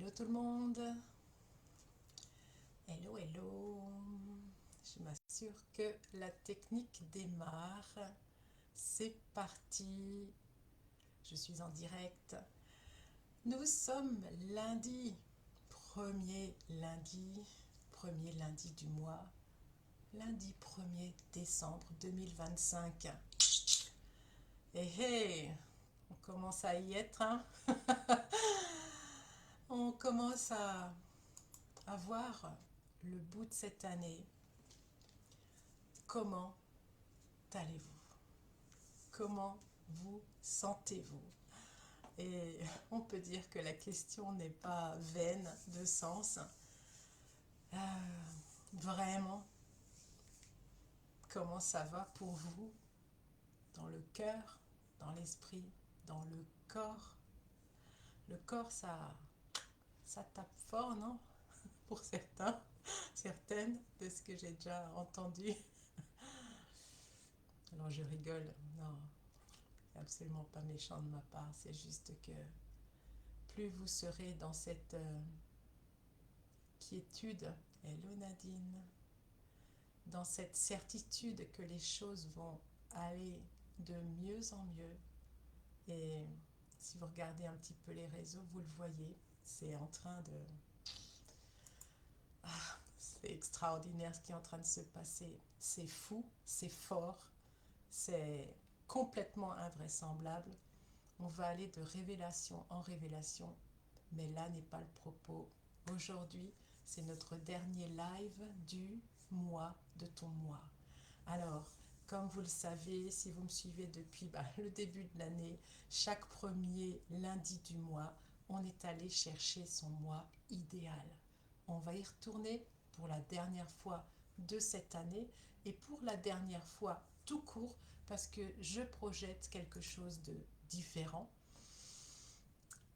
Hello tout le monde. Hello, hello. Je m'assure que la technique démarre. C'est parti. Je suis en direct. Nous sommes lundi. Premier lundi du mois. Lundi 1er décembre 2025. Hé, on commence à y être, hein. On commence à voir le bout de cette année. Comment allez-vous? Comment vous sentez-vous? Et on peut dire que la question n'est pas vaine de sens. Euh, Vraiment, comment ça va pour vous? Dans le cœur, dans l'esprit, dans le corps? Le corps, ça tape fort, non? Pour certains, certaines, de ce que j'ai déjà entendu. Alors je rigole, non, c'est absolument pas méchant de ma part, c'est juste que plus vous serez dans cette quiétude, hello Nadine, dans cette certitude que les choses vont aller de mieux en mieux. Et si vous regardez un petit peu les réseaux, vous le voyez, c'est en train de... C'est extraordinaire ce qui est en train de se passer. C'est fou, c'est fort, c'est complètement invraisemblable. On va aller de révélation en révélation, mais là n'est pas le propos. Aujourd'hui, c'est notre dernier live du mois de ton mois. Alors, comme vous le savez, si vous me suivez depuis le début de l'année, chaque premier lundi du mois, on est allé chercher son mois idéal. On va y retourner pour la dernière fois de cette année et pour la dernière fois tout court parce que je projette quelque chose de différent.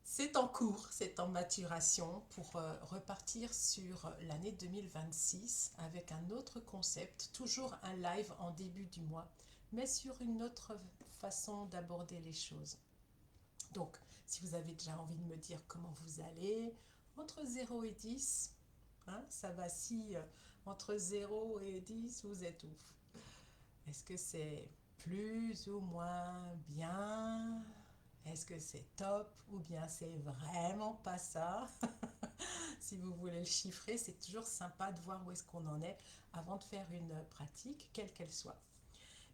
C'est en cours, c'est en maturation pour repartir sur l'année 2026 avec un autre concept, toujours un live en début du mois, mais sur une autre façon d'aborder les choses. Donc, si vous avez déjà envie de me dire comment vous allez, entre 0 et 10, hein, ça vacille entre 0 et 10, vous êtes où? Est-ce que c'est plus ou moins bien? Est-ce que c'est top ou bien c'est vraiment pas ça? Si vous voulez le chiffrer, c'est toujours sympa de voir où est-ce qu'on en est avant de faire une pratique, quelle qu'elle soit.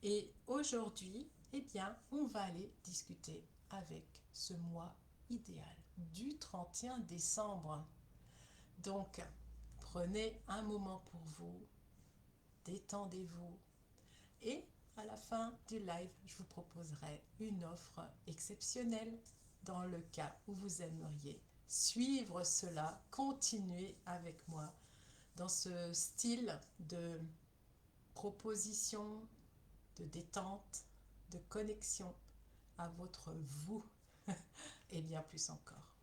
Et aujourd'hui, eh bien, on va aller discuter avec ce mois idéal du 31 décembre. Donc, prenez un moment pour vous, détendez-vous et à la fin du live, je vous proposerai une offre exceptionnelle dans le cas où vous aimeriez suivre cela, continuer avec moi dans ce style de proposition, de détente, de connexion à votre vous et bien plus encore.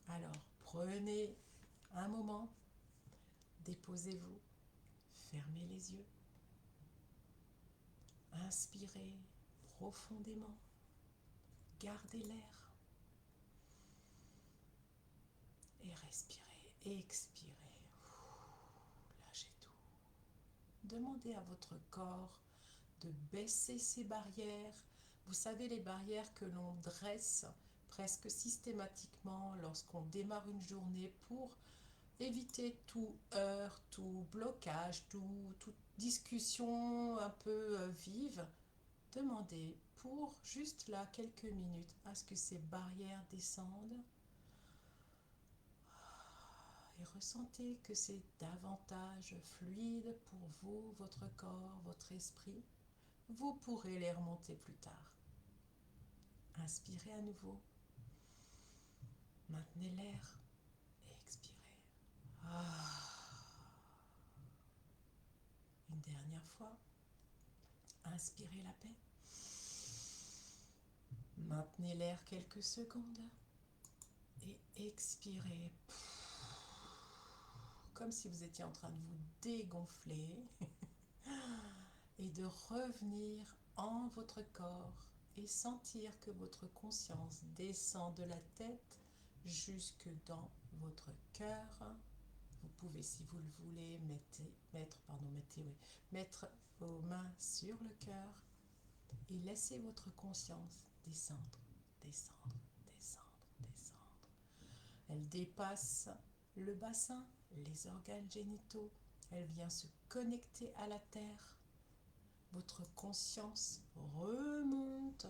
Alors, prenez un moment, déposez-vous, fermez les yeux, inspirez profondément, gardez l'air et respirez, expirez, lâchez tout. Demandez à votre corps de baisser ses barrières. Vous savez, les barrières que l'on dresse presque systématiquement lorsqu'on démarre une journée pour éviter tout heurt, tout blocage, toute discussion un peu vive. Demandez pour juste là quelques minutes à ce que ces barrières descendent et ressentez que c'est davantage fluide pour vous, votre corps, votre esprit. Vous pourrez les remonter plus tard. Inspirez à nouveau. Maintenez l'air et expirez. Une dernière fois. Inspirez la paix. Maintenez l'air quelques secondes et expirez. Comme si vous étiez en train de vous dégonfler et de revenir en votre corps et sentir que votre conscience descend de la tête jusque dans votre cœur. Vous pouvez, si vous le voulez, mettre vos mains sur le cœur et laissez votre conscience descendre, descendre, descendre, descendre. Elle dépasse le bassin, les organes génitaux. Elle vient se connecter à la terre. Votre conscience remonte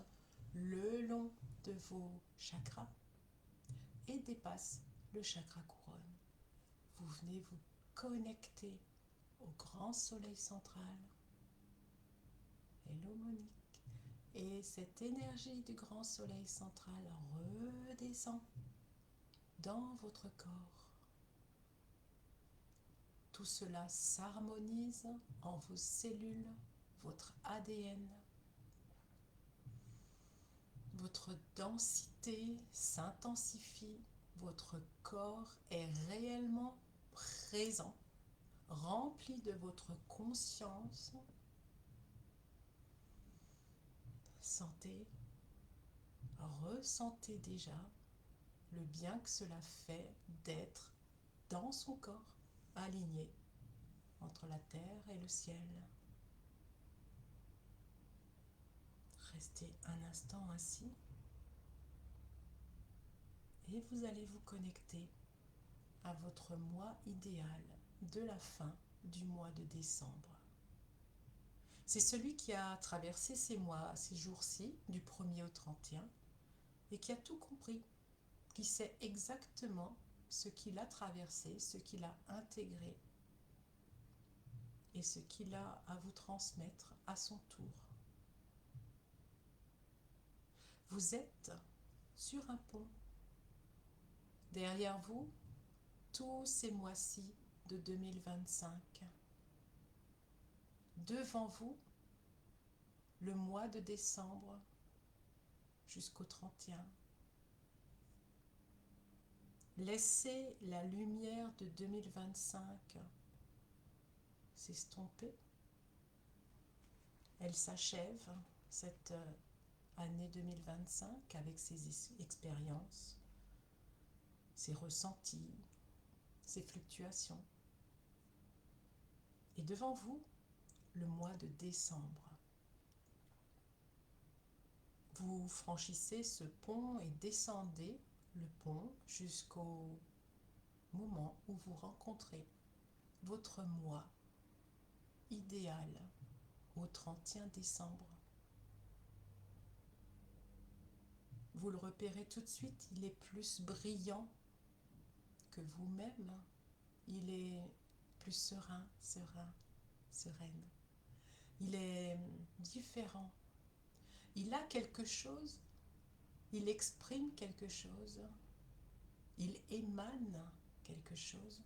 le long de vos chakras et dépasse le chakra couronne. Vous venez vous connecter au grand soleil central. Hello Monique. Et cette énergie du grand soleil central redescend dans votre corps. Tout cela s'harmonise en vos cellules, votre ADN. Votre densité s'intensifie, votre corps est réellement présent, rempli de votre conscience. Ressentez déjà le bien que cela fait d'être dans son corps, aligné entre la terre et le ciel. Restez un instant ainsi et vous allez vous connecter à votre mois idéal de la fin du mois de décembre. C'est celui qui a traversé ces jours-ci, du 1er au 31, et qui a tout compris, qui sait exactement ce qu'il a traversé, ce qu'il a intégré et ce qu'il a à vous transmettre à son tour. Vous êtes sur un pont. Derrière vous, tous ces mois-ci de 2025. Devant vous, le mois de décembre jusqu'au 31. Laissez la lumière de 2025 s'estomper. Elle s'achève, cette année 2025, avec ses expériences, ses ressentis, ses fluctuations. Et devant vous, le mois de décembre. Vous franchissez ce pont et descendez le pont jusqu'au moment où vous rencontrez votre mois idéal au 31 décembre. Vous le repérez tout de suite, il est plus brillant que vous-même. Il est plus serein, sereine. Il est différent. Il a quelque chose, il exprime quelque chose, il émane quelque chose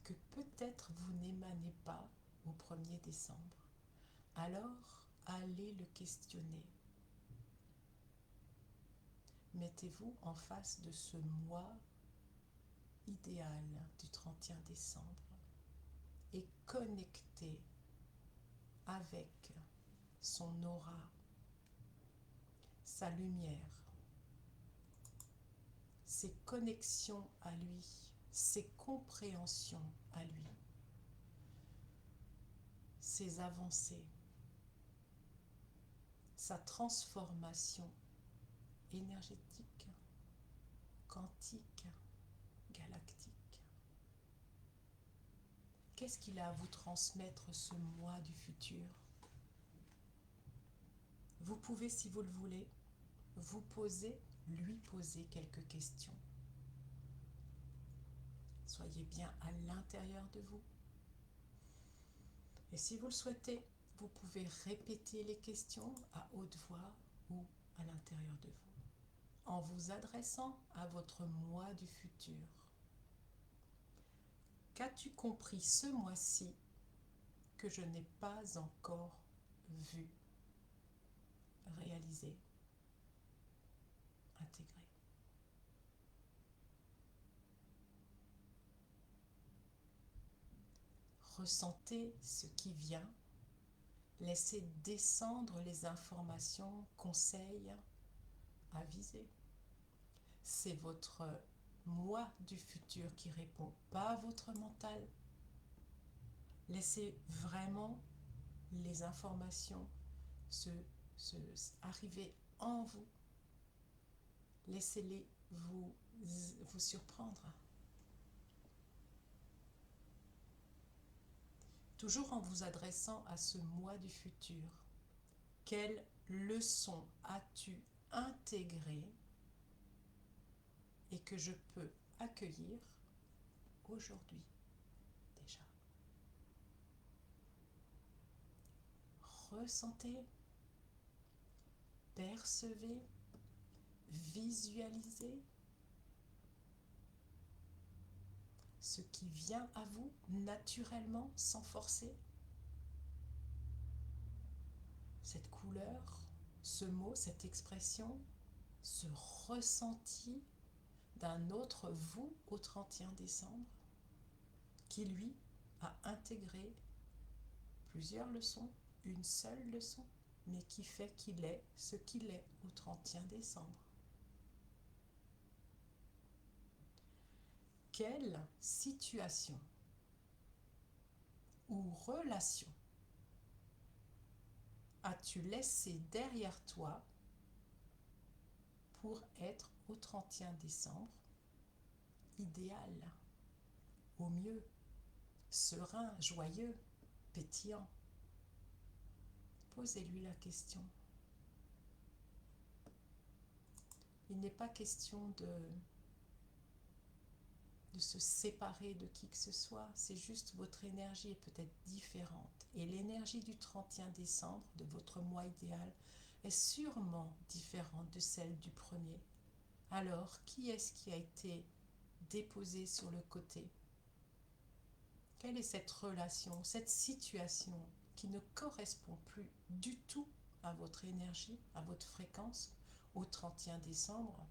que peut-être vous n'émanez pas au 1er décembre. Alors, allez le questionner. Mettez-vous en face de ce mois idéal du 31 décembre et connectez avec son aura, sa lumière, ses connexions à lui, ses compréhensions à lui, ses avancées, sa transformation énergétique, quantique, galactique. Qu'est-ce qu'il a à vous transmettre ce mois du futur? Vous pouvez, si vous le voulez, lui poser quelques questions. Soyez bien à l'intérieur de vous. Et si vous le souhaitez, vous pouvez répéter les questions à haute voix ou à l'intérieur de vous, en vous adressant à votre moi du futur. Qu'as-tu compris ce mois-ci que je n'ai pas encore vu, réalisé, intégré? Ressentez ce qui vient, laissez descendre les informations, conseils, avisés. C'est votre moi du futur qui répond, pas votre mental. Laissez vraiment les informations arriver en vous. Laissez-les vous surprendre. Toujours en vous adressant à ce moi du futur. Quelle leçon as-tu intégrée et que je peux accueillir aujourd'hui déjà? Ressentez, percevez, visualisez ce qui vient à vous naturellement sans forcer. Cette couleur, ce mot, cette expression, ce ressenti d'un autre vous au 31 décembre qui lui a intégré plusieurs leçons, une seule leçon, mais qui fait qu'il est ce qu'il est au 31 décembre. Quelle situation ou relation as-tu laissé derrière toi pour être au 31 décembre idéal, au mieux, serein, joyeux, pétillant? Posez-lui la question. Il n'est pas question de se séparer de qui que ce soit, c'est juste votre énergie est peut-être différente. Et l'énergie du 31 décembre, de votre mois idéal, est sûrement différente de celle du premier. Alors, qui est-ce qui a été déposé sur le côté? Quelle est cette relation, cette situation qui ne correspond plus du tout à votre énergie, à votre fréquence au 31 décembre?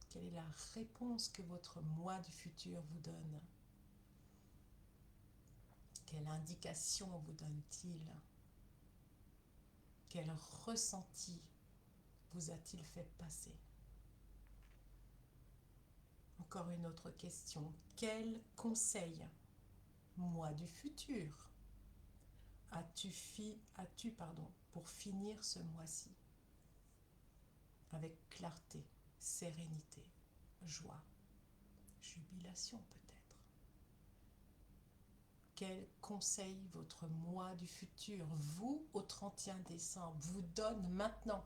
Quelle est la réponse que votre moi du futur vous donne? Quelle indication vous donne-t-il? Quel ressenti vous a-t-il fait passer? Encore une autre question. Quel conseil, moi du futur, as-tu pour finir ce mois-ci avec clarté, sérénité, joie, jubilation peut-être? Quel conseil votre moi du futur, vous au 31 décembre, vous donne maintenant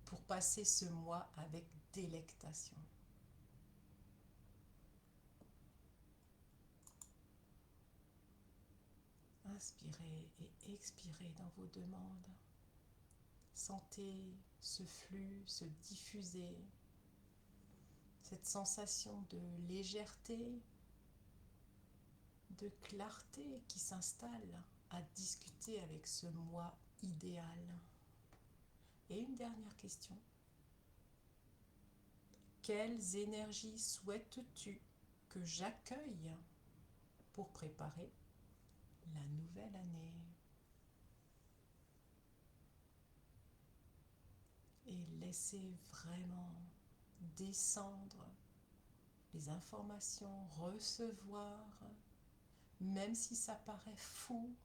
pour passer ce mois avec délectation? Inspirez et expirez dans vos demandes. Sentez ce flux se diffuser, cette sensation de légèreté, de clarté qui s'installe à discuter avec ce moi idéal. Et une dernière question. Quelles énergies souhaites-tu que j'accueille pour préparer la nouvelle année? Et laissez vraiment descendre les informations, recevoir, même si ça paraît fou.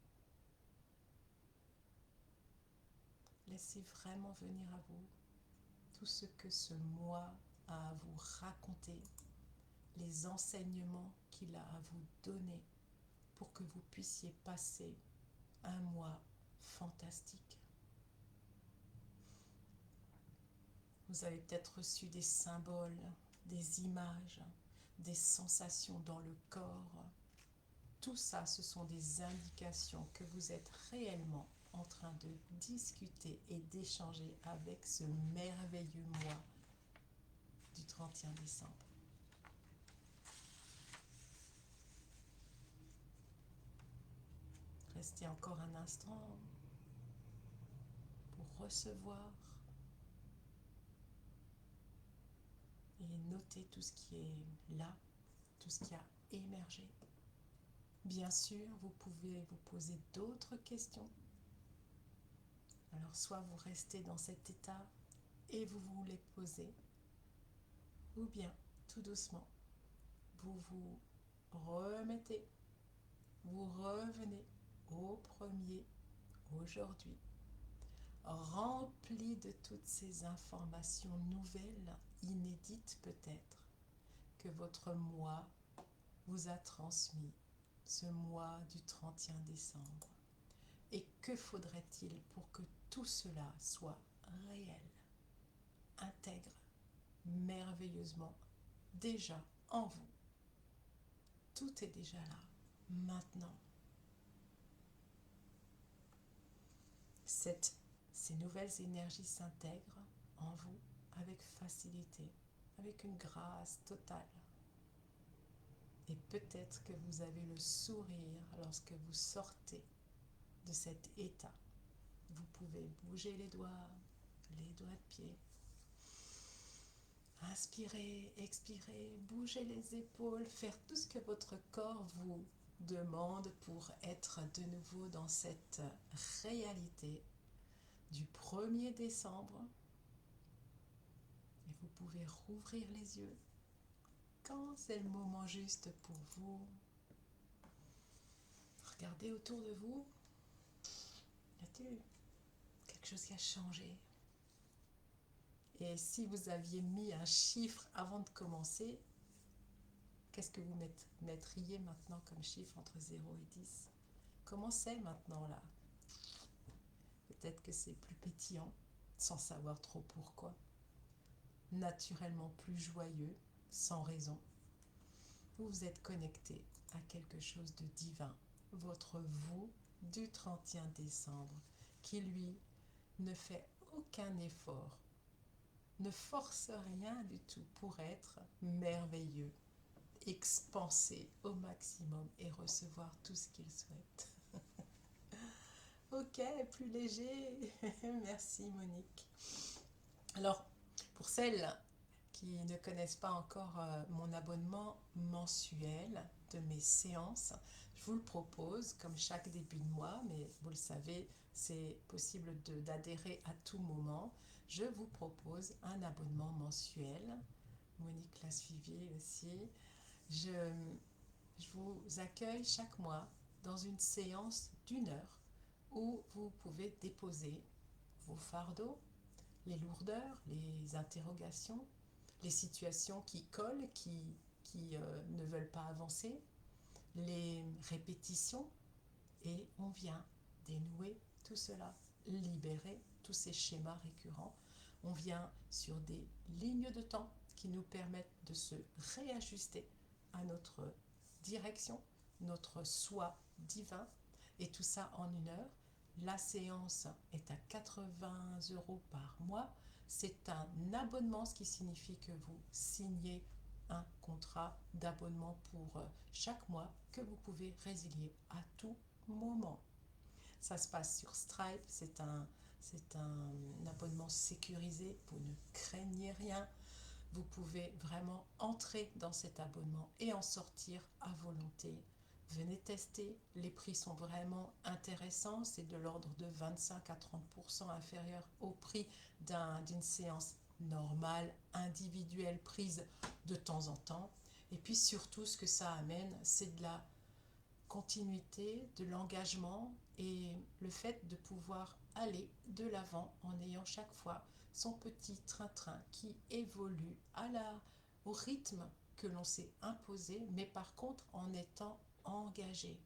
Laissez vraiment venir à vous tout ce que ce moi a à vous raconter, les enseignements qu'il a à vous donner pour que vous puissiez passer un mois fantastique. Vous avez peut-être reçu des symboles, des images, des sensations dans le corps. Tout ça, ce sont des indications que vous êtes réellement en train de discuter et d'échanger avec ce merveilleux mois du 31 décembre. Restez encore un instant pour recevoir et noter tout ce qui est là, tout ce qui a émergé. Bien sûr, vous pouvez vous poser d'autres questions. Alors, soit vous restez dans cet état et vous vous les posez, ou bien tout doucement, vous vous remettez, vous revenez au premier aujourd'hui, rempli de toutes ces informations nouvelles, inédites peut-être, que votre moi vous a transmis, ce mois du 31 décembre. Et que faudrait-il pour que tout cela soit réel, intègre, merveilleusement, déjà en vous? Tout est déjà là, maintenant. Ces nouvelles énergies s'intègrent en vous avec facilité, avec une grâce totale. Et peut-être que vous avez le sourire lorsque vous sortez de cet état. Vous pouvez bouger les doigts de pied. Inspirez, expirez, bougez les épaules, faire tout ce que votre corps vous demande pour être de nouveau dans cette réalité du 1er décembre. Et vous pouvez rouvrir les yeux quand c'est le moment juste pour vous. Regardez autour de vous. Y a-t-il quelque chose qui a changé? Et si vous aviez mis un chiffre avant de commencer, qu'est-ce que vous mettriez maintenant comme chiffre entre 0 et 10? Comment c'est maintenant là? Peut-être que c'est plus pétillant, sans savoir trop pourquoi. Naturellement plus joyeux, sans raison. Vous vous êtes connecté à quelque chose de divin. Votre vous du 31 décembre, qui lui ne fait aucun effort, ne force rien du tout pour être merveilleux, expanser au maximum et recevoir tout ce qu'il souhaite. Ok, plus léger. Merci Monique. Alors, pour celles qui ne connaissent pas encore mon abonnement mensuel de mes séances, je vous le propose comme chaque début de mois, mais vous le savez, c'est possible d'adhérer à tout moment. Je vous propose un abonnement mensuel. Monique l'a suivi aussi. Je vous accueille chaque mois dans une séance d'1 heure où vous pouvez déposer vos fardeaux, les lourdeurs, les interrogations, les situations qui collent, qui ne veulent pas avancer, les répétitions, et on vient dénouer tout cela, libérer tous ces schémas récurrents. On vient sur des lignes de temps qui nous permettent de se réajuster à notre direction, notre soi divin, et tout ça en 1 heure. La séance est à 80 € par mois. C'est un abonnement, ce qui signifie que vous signez un contrat d'abonnement pour chaque mois que vous pouvez résilier à tout moment. Ça se passe sur Stripe, c'est un abonnement sécurisé, vous ne craignez rien. Vous pouvez vraiment entrer dans cet abonnement et en sortir à volonté. Venez tester, les prix sont vraiment intéressants, c'est de l'ordre de 25 à 30% inférieur au prix d'une séance normale, individuelle, prise de temps en temps. Et puis surtout, ce que ça amène, c'est de la continuité, de l'engagement et le fait de pouvoir aller de l'avant en ayant chaque fois son petit train-train qui évolue au rythme que l'on s'est imposé, mais par contre en étant engagé.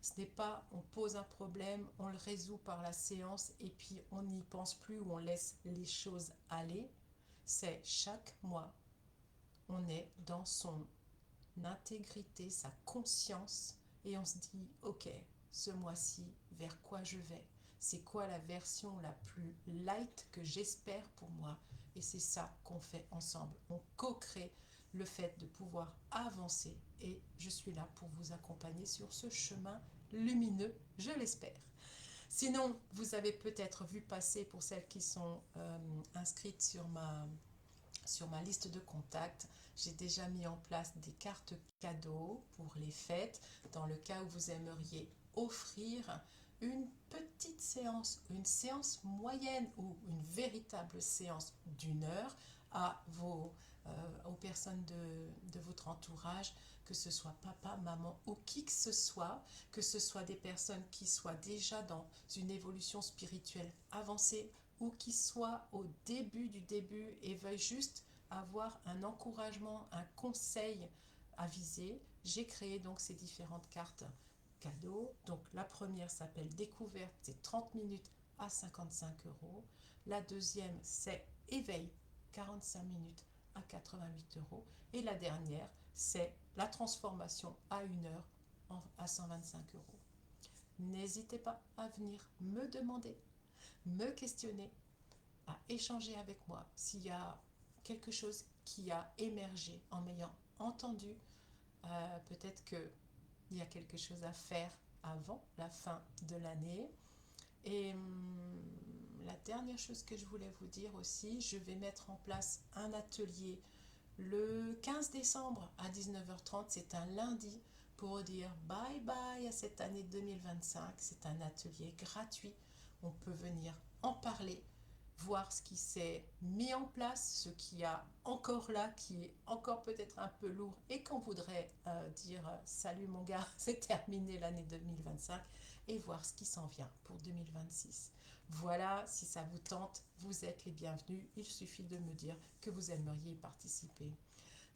Ce n'est pas on pose un problème, on le résout par la séance et puis on n'y pense plus ou on laisse les choses aller. C'est chaque mois, on est dans son intégrité, sa conscience, et on se dit ok, ce mois-ci, vers quoi je vais? C'est quoi la version la plus light que j'espère pour moi? Et c'est ça qu'on fait ensemble. On co-crée le fait de pouvoir avancer et je suis là pour vous accompagner sur ce chemin lumineux, je l'espère. Sinon, vous avez peut-être vu passer, pour celles qui sont inscrites sur ma liste de contacts, j'ai déjà mis en place des cartes cadeaux pour les fêtes, dans le cas où vous aimeriez offrir une petite séance, une séance moyenne ou une véritable séance d'une heure aux personnes de votre entourage, que ce soit papa, maman ou qui que ce soit des personnes qui soient déjà dans une évolution spirituelle avancée ou qui soient au début du début et veuillent juste avoir un encouragement, un conseil avisé. J'ai créé donc ces différentes cartes cadeaux. Donc la première s'appelle Découverte, c'est 30 minutes à 55 €. La deuxième, c'est Éveil, 45 minutes à 88 €. Et la dernière, c'est la transformation à 1 heure à 125 €. N'hésitez pas à venir me demander, me questionner, à échanger avec moi s'il y a quelque chose qui a émergé en m'ayant entendu. Peut-être qu'il y a quelque chose à faire avant la fin de l'année. Et la dernière chose que je voulais vous dire aussi, je vais mettre en place un atelier le 15 décembre à 19h30. C'est un lundi pour dire bye bye à cette année 2025. C'est un atelier gratuit. On peut venir en parler, voir ce qui s'est mis en place, ce qui a encore là, qui est encore peut-être un peu lourd et qu'on voudrait dire salut mon gars, c'est terminé l'année 2025, et voir ce qui s'en vient pour 2026. Voilà, si ça vous tente, vous êtes les bienvenus. Il suffit de me dire que vous aimeriez y participer.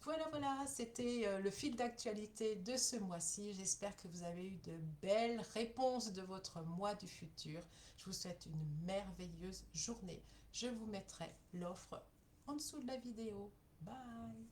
Voilà, c'était le fil d'actualité de ce mois-ci. J'espère que vous avez eu de belles réponses de votre moi du futur. Je vous souhaite une merveilleuse journée. Je vous mettrai l'offre en dessous de la vidéo. Bye!